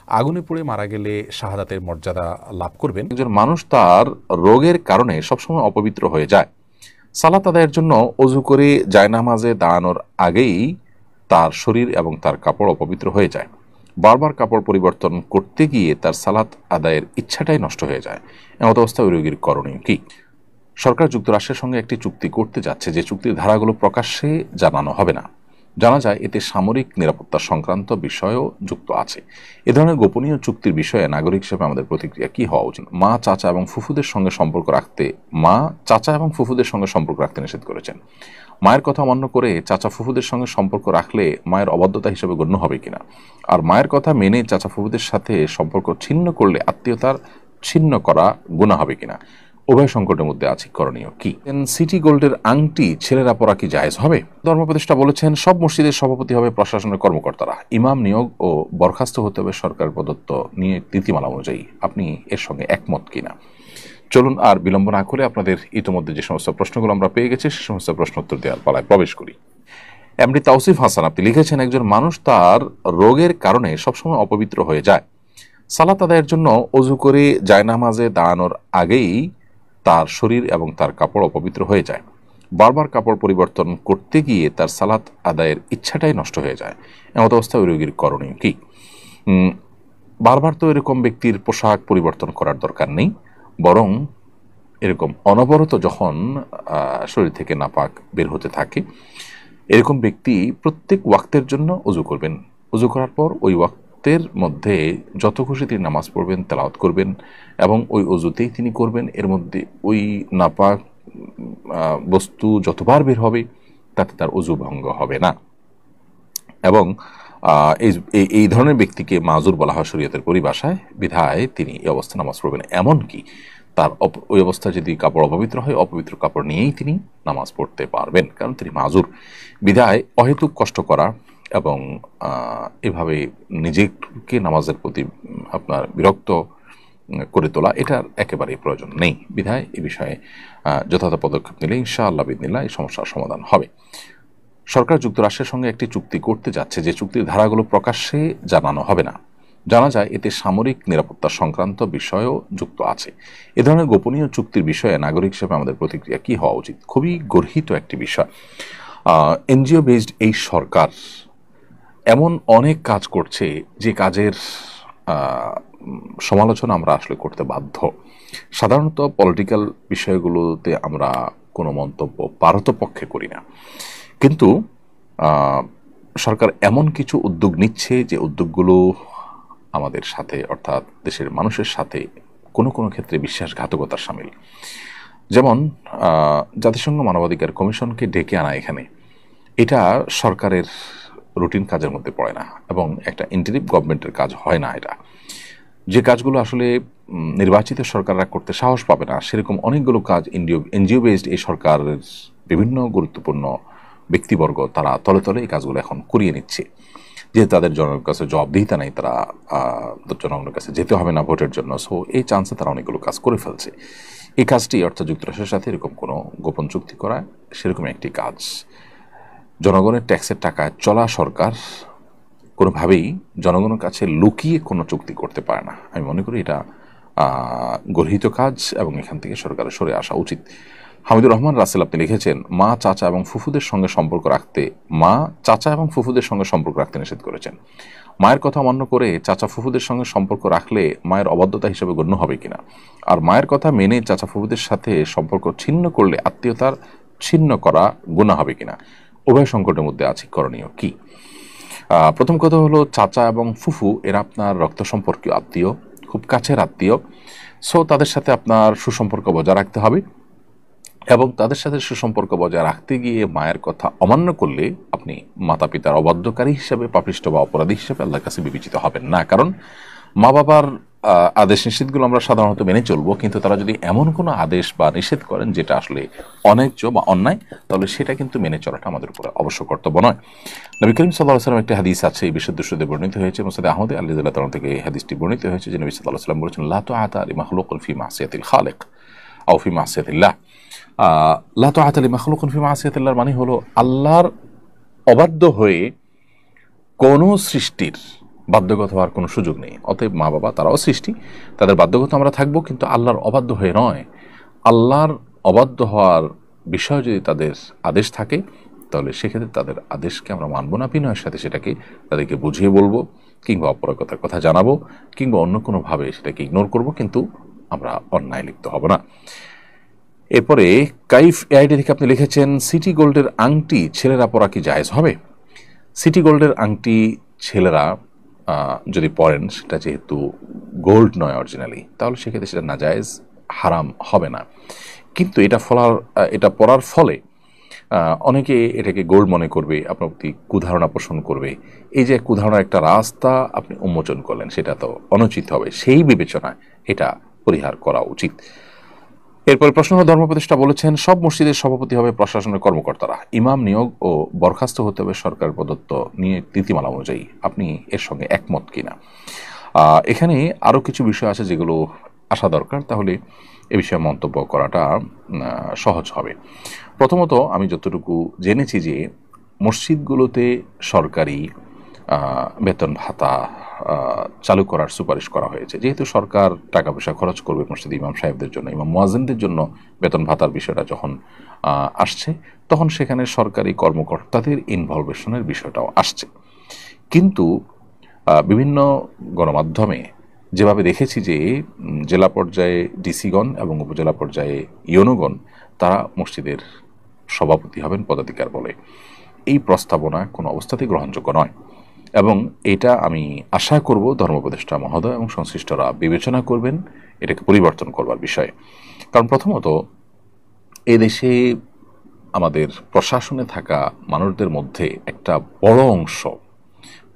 আগুনে পুড়ে মারা গেলে শাহাদাতের মর্যাদা লাভ করবেন। একজন মানুষ তার রোগের কারণে সবসময় অপবিত্র হয়ে যায়। সালাত আদায়ের জন্য অজু করে জায়নামাজে দাঁড়ানোর আগেই তার শরীর এবং তার কাপড় অপবিত্র হয়ে যায়। বারবার কাপড় পরিবর্তন করতে গিয়ে তার সালাত আদায়ের ইচ্ছাটাই নষ্ট হয়ে যায়। এমত অবস্থায় ওই রোগীর করণীয় কি? সরকার যুক্তরাষ্ট্রের সঙ্গে একটি চুক্তি করতে যাচ্ছে, যে চুক্তির ধারাগুলো প্রকাশ্যে জানানো হবে না। জানা যায় এতে সামরিক নিরাপত্তা সংক্রান্ত বিষয়ও যুক্ত আছে। এ ধরনের গোপনীয় চুক্তির বিষয়ে নাগরিক হিসেবে আমাদের প্রতিক্রিয়া কি হওয়া উচিত? মা চাচা এবং ফুফুদের সঙ্গে সম্পর্ক রাখতে নিষেধ করেছেন। মায়ের কথা অমান্য করে চাচা ফুফুদের সঙ্গে সম্পর্ক রাখলে মায়ের অবাধ্যতা হিসেবে গণ্য হবে কিনা? আর মায়ের কথা মেনে চাচা ফুফুদের সাথে সম্পর্ক ছিন্ন করলে আত্মীয়তার ছিন্ন করা গুনাহ হবে কিনা? উভয় সংকটের মধ্যে আছে, করণীয় কি? সিটি গোল্ডের আংটি ছেলেরা পরা কি জায়েজ হবে? ধর্মোপদেষ্টা বলেছেন, সব মসজিদের সভাপতি হবে প্রশাসনের কর্মকর্তারা। ইমাম নিয়োগ ও বরখাস্ত হতে হবে সরকার প্রদত্ত নীতিমালা অনুযায়ী। আপনি এর সঙ্গে একমত কিনা? চলুন আর বিলম্ব না করে আপনাদের ইতিমধ্যে যে সমস্ত প্রশ্নগুলো আমরা পেয়ে গেছি সে সমস্ত প্রশ্ন উত্তর দেওয়ার পালায় প্রবেশ করি। এমডি তাওসিফ হাসান আপনি লিখেছেন, একজন মানুষ তার রোগের কারণে সবসময় অপবিত্র হয়ে যায়। সালাত আদায়ের জন্য অজু করে জায়নামাজে দাঁড়ানোর আগেই তার শরীর এবং তার কাপড় অপবিত্র হয়ে যায়। বারবার কাপড় পরিবর্তন করতে গিয়ে তার সালাত আদায়ের ইচ্ছাটাই নষ্ট হয়ে যায়। এমত অবস্থায় ওই রোগীর করণীয় কি? বারবার তো এরকম ব্যক্তির পোশাক পরিবর্তন করার দরকার নেই, বরং এরকম অনবরত যখন শরীর থেকে নাপাক বের হতে থাকে এরকম ব্যক্তি প্রত্যেক ওয়াক্তের জন্য অজু করবেন। অজু করার পর ওই ওয়াক্তের মধ্যে যত খুশি তিনি নামাজ পড়বেন, তেলাওয়াত করবেন এবং ওই অজুতেই তিনি করবেন। এর মধ্যে ওই নাপাক বস্তু যতবার বের হবে তাতে তার অজু ভঙ্গ হবে না। এবং এই ধরনের ব্যক্তিকে মাজুর বলা হয় শরীয়তের পরিভাষায়, বিধায় তিনি এই অবস্থায় নামাজ পড়বেন। এমনকি তার ওই অবস্থায় যদি কাপড় অপবিত্র হয়, অপবিত্র কাপড় নিয়েই তিনি নামাজ পড়তে পারবেন, কারণ তিনি মাজুর। বিধায় অহেতুক কষ্ট করা এবং এভাবে নিজেকে নামাজের প্রতি আপনার বিরক্ত করে তোলা, এটার একেবারেই প্রয়োজন নেই। বিধায় এ বিষয়ে যথাযথ পদক্ষেপ নিলে ইনশাআল্লাহ বিদিনিল্লাহ এই সমস্যার সমাধান হবে। সরকার যুক্তরাষ্ট্রের সঙ্গে একটি চুক্তি করতে যাচ্ছে, যে চুক্তির ধারাগুলো প্রকাশ্যে জানানো হবে না। জানা যায় এতে সামরিক নিরাপত্তা সংক্রান্ত বিষয়ও যুক্ত আছে। এ ধরনের গোপনীয় চুক্তির বিষয়ে নাগরিক হিসেবে আমাদের প্রতিক্রিয়া কি হওয়া উচিত? খুবই গর্হিত একটি বিষয়। এনজিও বেসড এই সরকার এমন অনেক কাজ করছে যে কাজের সমালোচনা আমরা আসলে করতে বাধ্য। সাধারণত পলিটিক্যাল বিষয়গুলোতে আমরা কোনো মন্তব্য পারতপক্ষে করি না, কিন্তু সরকার এমন কিছু উদ্যোগ নিচ্ছে যে উদ্যোগগুলো আমাদের সাথে, অর্থাৎ দেশের মানুষের সাথে কোনো কোনো ক্ষেত্রে বিশ্বাসঘাতকতার সামিল। যেমন জাতিসংঘ মানবাধিকার কমিশনকে ডেকে আনা এখানে, এটা সরকারের রুটিন কাজের মধ্যে পড়ে না এবং একটা ইন্টারিম গভর্নমেন্টের কাজ হয় না। এটা যে কাজগুলো আসলে নির্বাচিত সরকাররা করতে সাহস পাবে না, সেরকম অনেকগুলো কাজ এনজিও বেসড এই সরকারের বিভিন্ন গুরুত্বপূর্ণ ব্যক্তিবর্গ তারা তলে তলে এই কাজগুলো এখন করিয়ে নিচ্ছে। যেহেতু তাদের জনগণের কাছে জবাবদিহিতা নেই, তারা জনগণের কাছে যেতে হবে না ভোটের জন্য, সো এই চান্সে তারা অনেকগুলো কাজ করে ফেলছে। এই কাজটি অর্থাৎ যুক্তরাষ্ট্রের সাথে এরকম কোনো গোপন চুক্তি করা, সেরকম একটি কাজ। জনগণের ট্যাক্সের টাকায় চলা সরকার কোনোভাবেই জনগণের কাছে লুকিয়ে কোনো চুক্তি করতে পারে না। আমি মনে করি এটা গর্হিত কাজ এবং এখান থেকে সরকারের সরে আসা উচিত। হামিদুর রহমান রাসেল আপনি লিখেছেন, মা চাচা এবং ফুফুদের সঙ্গে সম্পর্ক রাখতে নিষেধ করেছেন। মায়ের কথা অমান্য করে চাচা ফুফুদের সঙ্গে সম্পর্ক রাখলে মায়ের অবাধ্যতা হিসেবে গণ্য হবে কিনা? আর মায়ের কথা মেনে চাচা ফুফুদের সাথে সম্পর্ক ছিন্ন করলে আত্মীয়তার ছিন্ন করা গুনাহ হবে কিনা? উভয় সংকটের মধ্যে আছে, করণীয় কি? প্রথম কথা হলো, চাচা এবং ফুফু এরা আপনার রক্ত সম্পর্কীয় আত্মীয়, খুব কাছের আত্মীয়। সো তাদের সাথে আপনার সুসম্পর্ক বজায় রাখতে হবে এবং তাদের সাথে সুসম্পর্ক বজায় রাখতে গিয়ে মায়ের কথা অমান্য করলে আপনি মাতা পিতার অবাধ্যকারী হিসেবে, পাপিষ্ঠ বা অপরাধী হিসেবে আল্লাহর কাছে বিবেচিত হবেন না। কারণ মা বাবার আদেশ নিষেধগুলো আমরা সাধারণত মেনে চলবো, কিন্তু তারা যদি এমন কোনো আদেশ বা নিষেধ করেন যেটা আসলে অন্যায্য বা অন্যায়, তাহলে সেটা কিন্তু মেনে চলাটা আমাদের উপরে অবশ্য কর্তব্য নয়। নবী করিম সাল্লাল্লাহু আলাইহি ওয়াসাল্লাম একটি হাদিস আছে, এই বিশুদ্ধ সূত্রে বর্ণিত হয়েছে, মুসনাদ আহমদ রাদিয়াল্লাহু তাআলা থেকে এই হাদিসটি বর্ণিত হয়েছে যে নবী সাল্লাল্লাহু আলাইহি ওয়াসাল্লাম বলেছেন, লা তুআতা লিমাখলুকিন ফি মাসিয়াতিল খালিক আও ফি মাসিয়াতিল্লাহ। লা তুআতা লিমাখলুকিন ফি মাসিয়াতিল্লাহ মানে হলো আল্লাহর অবাধ্য হয়ে কোনো সৃষ্টির বাধ্যগত হওয়ার কোনো সুযোগ নেই। অতএব মা বাবা তারাও সৃষ্টি, তাদের বাধ্যগত আমরা থাকবো, কিন্তু আল্লাহর অবাধ্য হয়ে নয়। আল্লাহর অবাধ্য হওয়ার বিষয় যদি তাদের আদেশ থাকে, তাহলে সেক্ষেত্রে তাদের আদেশকে আমরা মানব না, বিনয়ের সাথে সেটাকে তাদেরকে বুঝিয়ে বলবো, কিংবা অপরাগতার কথা জানাবো, কিংবা অন্য কোনোভাবে সেটাকে ইগনোর করব, কিন্তু আমরা অন্যায় লিপ্ত হব না। এরপরে কাইফ এআইডি থেকে আপনি লিখেছেন, সিটি গোল্ডের আংটি ছেলেরা পরা কি জায়েজ হবে? সিটি গোল্ডের আংটি ছেলেরা যদি পরেন, সেটা যেহেতু গোল্ড নয় অরিজিনালি, তাহলে সেক্ষেত্রে সেটা নাজায়েজ, হারাম হবে না। কিন্তু এটা পরার ফলে অনেকে এটাকে গোল্ড মনে করবে, আপনার প্রতি কুধারণা পোষণ করবে। এই যে কুধারণার একটা রাস্তা আপনি উন্মোচন করলেন, সেটা তো অনুচিত হবে। সেই বিবেচনায় এটা পরিহার করা উচিত। এরপর প্রশ্ন হলো, ধর্মোপদেষ্টা বলেছেন সব মসজিদের সভাপতি হবে প্রশাসনের কর্মকর্তারা, ইমাম নিয়োগ ও বরখাস্ত হতে হবে সরকার প্রদত্ত নীতিমালা অনুযায়ী। আপনি এর সঙ্গে একমত কিনা? এখানে আরও কিছু বিষয় আছে যেগুলো আসা দরকার, তাহলে এ বিষয়ে মন্তব্য করাটা সহজ হবে। প্রথমত, আমি যতটুকু জেনেছি যে মসজিদগুলোতে সরকারি বেতন ভাতা চালু করার সুপারিশ করা হয়েছে। যেহেতু সরকার টাকা পয়সা খরচ করবে মসজিদ ইমাম সাহেবদের জন্য, ইমাম মুয়াজ্জিনদের জন্য বেতন ভাতার বিষয়টা যখন আসছে, তখন সেখানে সরকারি কর্মকর্তাদের ইনভলভেশনের বিষয়টাও আসছে। কিন্তু বিভিন্ন গণমাধ্যমে যেভাবে দেখেছি যে জেলা পর্যায়ে ডিসিগণ এবং উপজেলা পর্যায়ে ইউনোগণ তারা মসজিদের সভাপতি হবেন পদাধিকার বলে, এই প্রস্তাবনা কোনো অবস্থাতেই গ্রহণযোগ্য নয়। এবং এটা আমি আশা করব ধর্মোপদেষ্টা মহোদয় এবং সংশ্লিষ্টরা বিবেচনা করবেন এটাকে পরিবর্তন করবার বিষয়ে। কারণ প্রথমত, এদেশে আমাদের প্রশাসনে থাকা মানুষদের মধ্যে একটা বড় অংশ,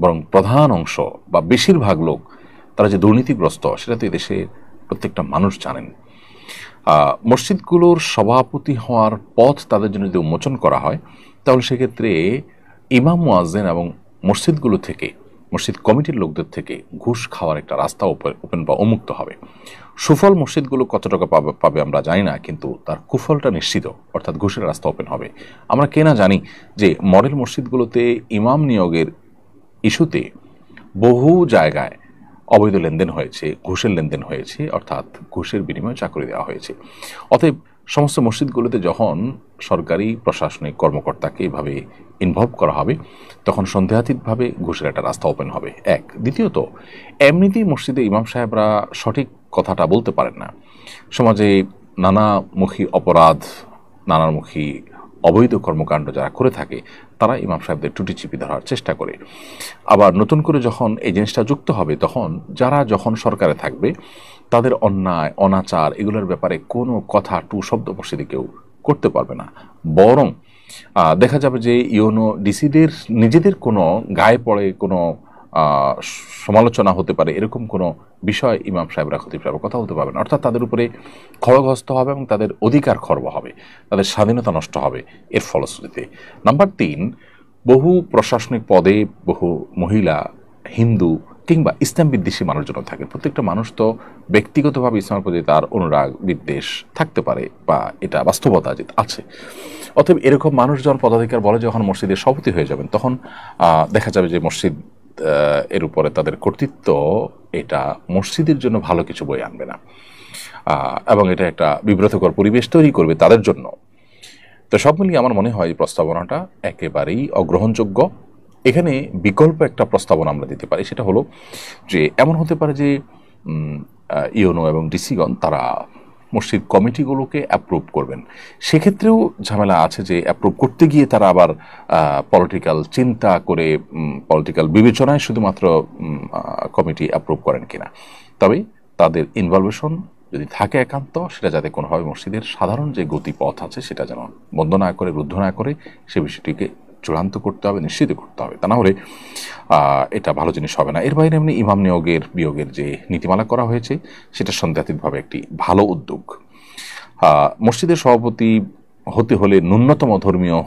বরং প্রধান অংশ বা বেশিরভাগ লোক, তারা যে দুর্নীতিগ্রস্ত সেটা তো এদেশের প্রত্যেকটা মানুষ জানেন। মসজিদগুলোর সভাপতি হওয়ার পথ তাদের জন্য যদি উন্মোচন করা হয়, তাহলে সেক্ষেত্রে ইমাম মুয়াজ্জিন এবং মসজিদগুলো থেকে, মসজিদ কমিটির লোকদের থেকে ঘুষ খাওয়ার একটা রাস্তা ওপেন বা উন্মুক্ত হবে। সুফল মসজিদগুলো কত টাকা পাবে আমরা জানি না, কিন্তু তার কুফলটা নিশ্চিত, অর্থাৎ ঘুষের রাস্তা ওপেন হবে। আমরা কেনা জানি যে মডেল মসজিদগুলোতে ইমাম নিয়োগের ইস্যুতে বহু জায়গায় অবৈধ লেনদেন হয়েছে, ঘুষের লেনদেন হয়েছে, অর্থাৎ ঘুষের বিনিময়ে চাকরি দেওয়া হয়েছে। অতএব সমস্ত মসজিদগুলোতে যখন সরকারি প্রশাসনিক কর্মকর্তাকে এভাবে ইনভলভ করা হবে, তখন সন্দেহাতীতভাবে ঘুষের একটা রাস্তা ওপেন হবে। এক। দ্বিতীয়ত, এমনিতেই মসজিদে ইমাম সাহেবরা সঠিক কথাটা বলতে পারেন না। সমাজে নানামুখী অপরাধ, নানামুখী অবৈধ কর্মকাণ্ড যারা করে থাকে, তারা ইমাম সাহেবদের টুটি চিপি ধরার চেষ্টা করে। আবার নতুন করে যখন এই জিনিসটা যুক্ত হবে, তখন যারা যখন সরকারে থাকবে, তাদের অন্যায় অনাচার এগুলোর ব্যাপারে কোনো কথা টু শব্দ মসজিদে কেউ করতে পারবে না। বরং দেখা যাবে যে ইউনো ডিসিদের নিজেদের কোনো গায়ে পড়ে কোনো সমালোচনা হতে পারে, এরকম কোনো বিষয় ইমাম সাহেবরা খতিব সাহেবরা কথা বলতে পারবেন। অর্থাৎ তাদের উপরে খড়গহস্ত হবে এবং তাদের অধিকার খর্ব হবে, তাদের স্বাধীনতা নষ্ট হবে এর ফলশ্রুতিতে। নাম্বার 3, বহু প্রশাসনিক পদে বহু মহিলা, হিন্দু কিংবা ইসলাম বিদ্বেষী মানুষজন থাকে। প্রত্যেকটা মানুষ তো ব্যক্তিগতভাবে ইসলামের প্রতি তার অনুরাগ বিদ্বেষ থাকতে পারে, বা এটা বাস্তবতা যে আছে। অতএব এরকম মানুষজন পদাধিকার বলে যখন মসজিদের সভাপতি হয়ে যাবেন, তখন দেখা যাবে যে মসজিদ এর উপরে তাদের কর্তৃত্ব, এটা মসজিদের জন্য ভালো কিছু বয়ে আনবে না, এবং এটা একটা বিব্রতকর পরিবেশ তৈরি করবে তাদের জন্য। তো সব মিলিয়ে আমার মনে হয় এই প্রস্তাবনাটা একেবারেই অগ্রহণযোগ্য। এখানে বিকল্প একটা প্রস্তাবনা আমরা দিতে পারি, সেটা হলো যে এমন হতে পারে যে ইউনো এবং ডিসিগণ তারা মসজিদ কমিটিগুলোকে অ্যাপ্রুভ করবেন। সেক্ষেত্রেও ঝামেলা আছে যে অ্যাপ্রুভ করতে গিয়ে তারা আবার পলিটিক্যাল চিন্তা করে, পলিটিক্যাল বিবেচনায় শুধুমাত্র কমিটি অ্যাপ্রুভ করেন কিনা। তবে তাদের ইনভলভেশন যদি থাকে একান্ত, সেটা যাতে কোনোভাবে মসজিদের সাধারণ যে গতিপথ আছে সেটা যেন বন্ধ না করে, রুদ্ধ না করে, সে বিষয়টিকে চূড়ান্ত করতে হবে, নিশ্চিত করতে হবে। তা না হলে এটা ভালো জিনিস হবে না। এর বাইরে এমনি ইমাম নিয়োগের বিয়োগের যে নীতিমালা করা হয়েছে, সেটা সন্দেহাতীতভাবে একটি ভালো উদ্যোগ। মসজিদের সভাপতি হতে হলে ন্যূনতম ধর্মীয়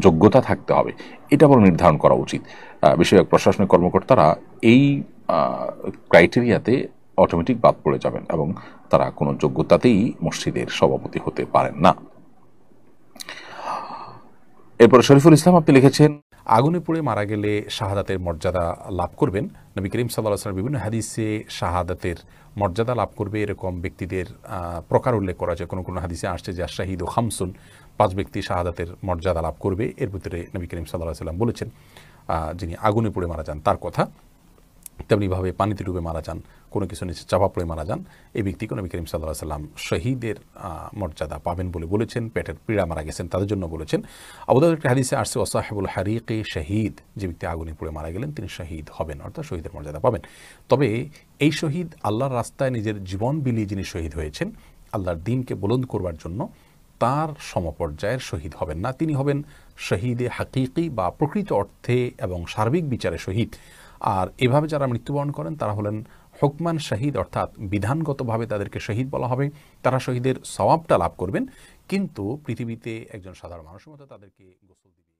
যোগ্যতা থাকতে হবে, এটা বড় নির্ধারণ করা উচিত। বিষয়ক প্রশাসনিক কর্মকর্তারা এই ক্রাইটেরিয়াতে অটোমেটিক বাদ পড়ে যাবেন এবং তারা কোনো যোগ্যতাতেই মসজিদের সভাপতি হতে পারেন না। এরপর শরীফুল ইসলাম আপনি লিখেছেন, আগুনে পুড়ে মারা গেলে শাহাদাতের মর্যাদা লাভ করবেন। নবী করিম সাল্লাল্লাহু আলাইহি ওয়াসাল্লাম বিভিন্ন হাদিসে শাহাদাতের মর্যাদা লাভ করবে এরকম ব্যক্তিদের প্রকার উল্লেখ করা যায়। কোনো কোনো হাদিসে আসছে যে শাহিদ ও খামসুন, 5 ব্যক্তি শাহাদাতের মর্যাদা লাভ করবে। এর ভিতরে নবী করিম সাল্লাল্লাহু আলাইহি ওয়াসাল্লাম বলেছেন যিনি আগুনে পুড়ে মারা যান তার কথা। তেমনিভাবে পানিতে ডুবে মারা যান, কোনো কিছু নিচে চাপা পড়ে মারা যান, এই ব্যক্তিকে নবী করিম সাল্লাল্লাহু আলাইহি ওয়াসাল্লাম শহীদের মর্যাদা পাবেন বলে বলেছেন। পেটের পীড়া মারা গেছেন তাদের জন্য বলেছেন। আবু দাউদের একটা হাদিসে আসছে ওয়াসাহিবুল হারিকি শহীদ, যে ব্যক্তি আগুনে পুড়ে মারা গেলেন তিনি শহীদ হবেন, অর্থাৎ শহীদের মর্যাদা পাবেন। তবে এই শহীদ আল্লাহর রাস্তায় নিজের জীবন বিলিয়ে যিনি শহীদ হয়েছেন আল্লাহর দ্বীনকে বুলন্দ করবার জন্য, তার সমপর্যায়ের শহীদ হবেন না। তিনি হবেন শহীদে হাকিকি বা প্রকৃত অর্থে এবং সার্বিক বিচারে শহীদ। আর এভাবে যারা মৃত্যুবরণ করেন তারা হলেন হুকমান শহীদ, অর্থাৎ বিধানগতভাবে তাদেরকে শহীদ বলা হবে। তারা শহীদের সওয়াবটা লাভ করবেন, কিন্তু পৃথিবীতে একজন সাধারণ মানুষের মতো তাদেরকে গোসল দিবে।